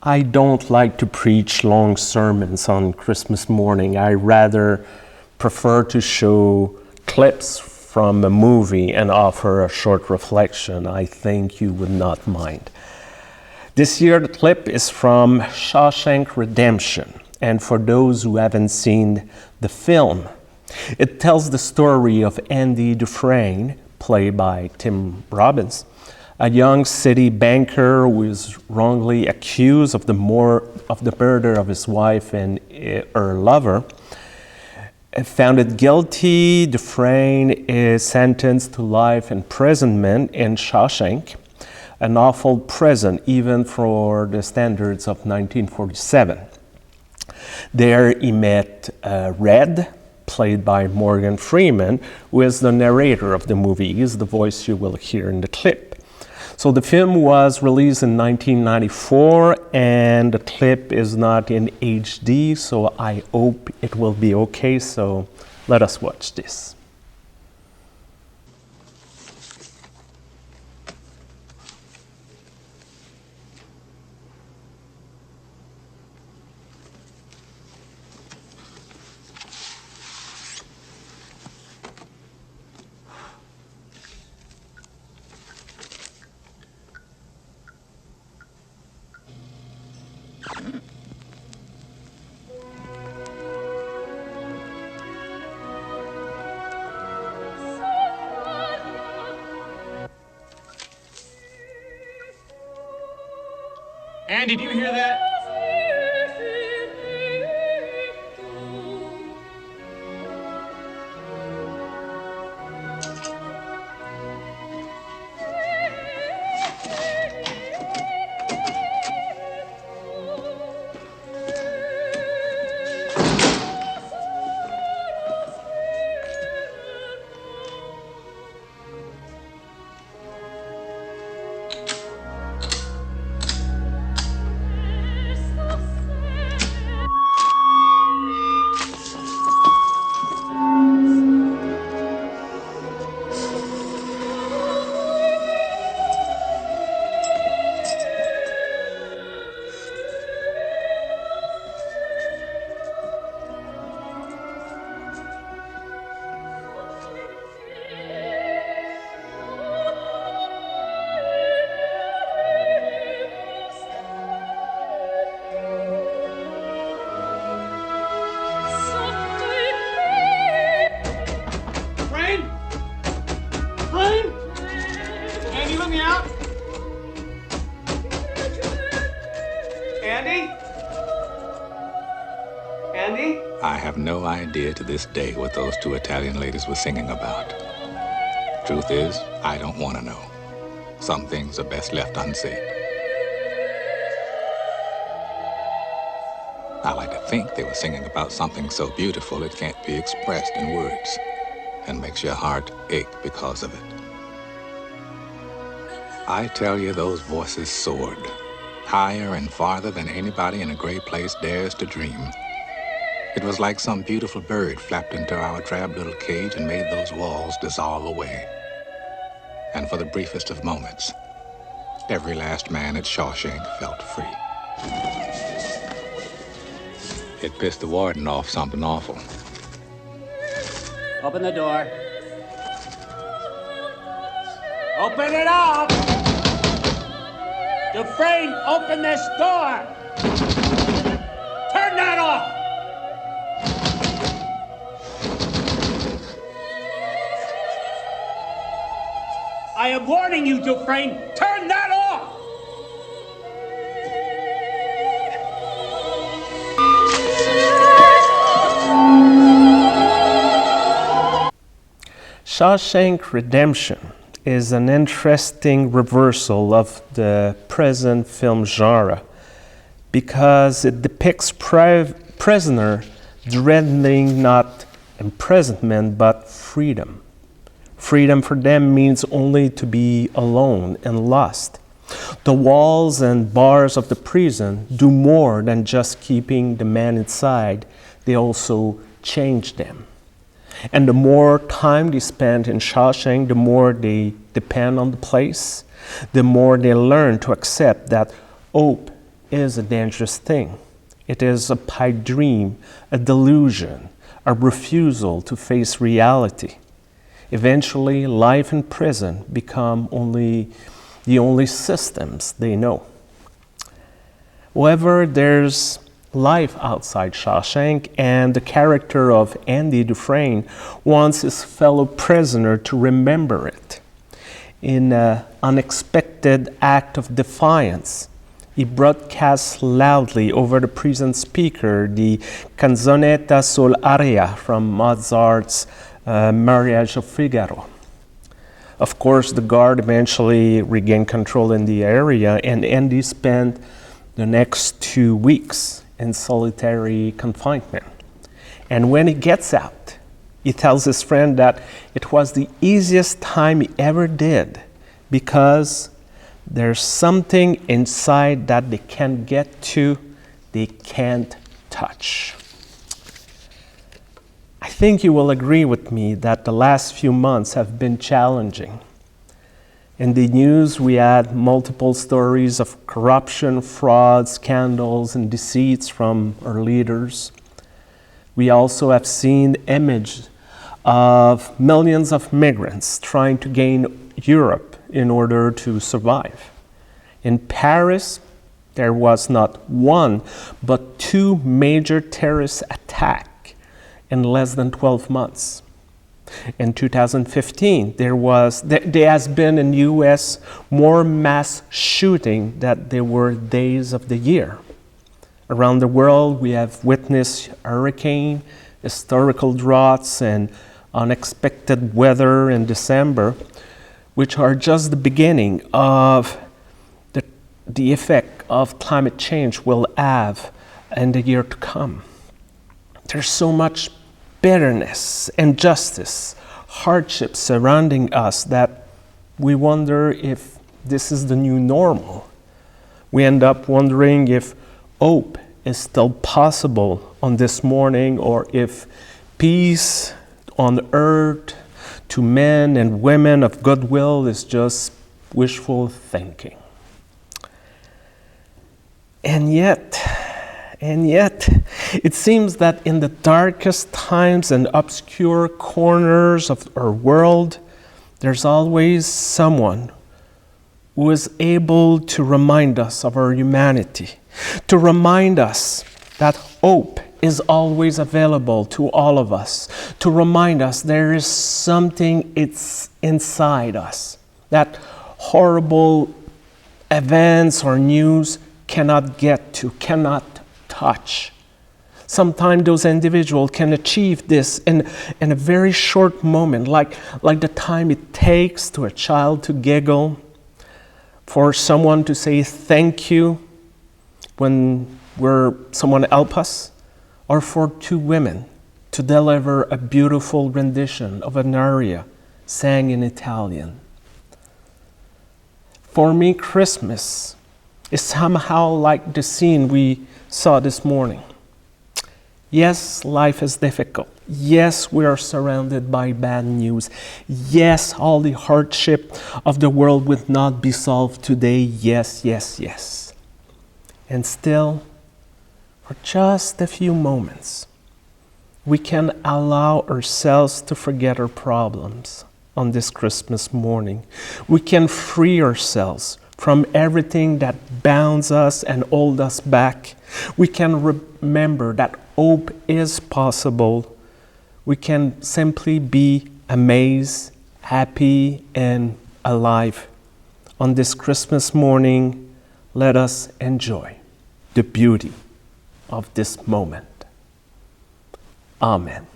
I don't like to preach long sermons on Christmas morning. I rather prefer to show clips from a movie and offer a short reflection. I think you would not mind. This year the clip is from Shawshank Redemption. And for those who haven't seen the film, it tells the story of Andy Dufresne, played by Tim Robbins, a young city banker who is wrongly accused of the murder of his wife and her lover. Found guilty, Dufresne is sentenced to life imprisonment in Shawshank, an awful prison even for the standards of 1947. There he met Red, played by Morgan Freeman, who is the narrator of the movie. He is the voice you will hear in the clip. So the film was released in 1994 and the clip is not in HD, so I hope it will be okay. So let us watch this. Andy, do you hear that? Andy, let me out. Andy? Andy? I have no idea to this day what those two Italian ladies were singing about. Truth is, I don't want to know. Some things are best left unsaid. I like to think they were singing about something so beautiful it can't be expressed in words and makes your heart ache because of it. I tell you, those voices soared, higher and farther than anybody in a gray place dares to dream. It was like some beautiful bird flapped into our drab little cage and made those walls dissolve away. And for the briefest of moments, every last man at Shawshank felt free. It pissed the warden off something awful. Open the door. Open it up! Dufresne, open this door! Turn that off! I am warning you, Dufresne, turn that off! Shawshank Redemption is an interesting reversal of the present film genre because it depicts prisoner dreading not imprisonment but freedom. Freedom for them means only to be alone and lost. The walls and bars of the prison do more than just keeping the man inside, they also change them. And the more time they spend in Shawshank, the more they depend on the place, the more they learn to accept that hope is a dangerous thing. It is a pipe dream, a delusion, a refusal to face reality. Eventually, life and prison become the only systems they know. However, there's life outside Shawshank, and the character of Andy Dufresne wants his fellow prisoner to remember it. In an unexpected act of defiance, he broadcasts loudly over the prison speaker the Canzonetta sul aria from Mozart's Marriage of Figaro. Of course, the guard eventually regained control in the area, and Andy spent the next 2 weeks in solitary confinement. And when he gets out, he tells his friend that it was the easiest time he ever did because there's something inside that they can't get to, they can't touch. I think you will agree with me that the last few months have been challenging. In the news, we had multiple stories of corruption, fraud, scandals, and deceits from our leaders. We also have seen images of millions of migrants trying to gain Europe in order to survive. In Paris, there was not one, but 2 major terrorist attacks in less than 12 months. In 2015, there has been in the U.S. more mass shooting than there were days of the year. Around the world, we have witnessed hurricane, historical droughts, and unexpected weather in December, which are just the beginning of the effect of climate change will have in the year to come. There's so much bitterness, injustice, hardship surrounding us that we wonder if this is the new normal. We end up wondering if hope is still possible on this morning, or if peace on earth to men and women of goodwill is just wishful thinking. And yet, it seems that in the darkest times and obscure corners of our world, there's always someone who is able to remind us of our humanity, to remind us that hope is always available to all of us, to remind us there is something inside us, that horrible events or news cannot get to, cannot touch. Sometimes those individuals can achieve this in a very short moment, like the time it takes to a child to giggle, for someone to say thank you when someone helps us, or for 2 women to deliver a beautiful rendition of an aria sang in Italian. For me, Christmas is somehow like the scene we saw this morning. Yes, life is difficult. Yes, we are surrounded by bad news. Yes, all the hardship of the world would not be solved today. Yes. And still, for just a few moments, we can allow ourselves to forget our problems on this Christmas morning. We can free ourselves from everything that bounds us and holds us back. We can remember that hope is possible. We can simply be amazed, happy, and alive. On this Christmas morning, let us enjoy the beauty of this moment. Amen.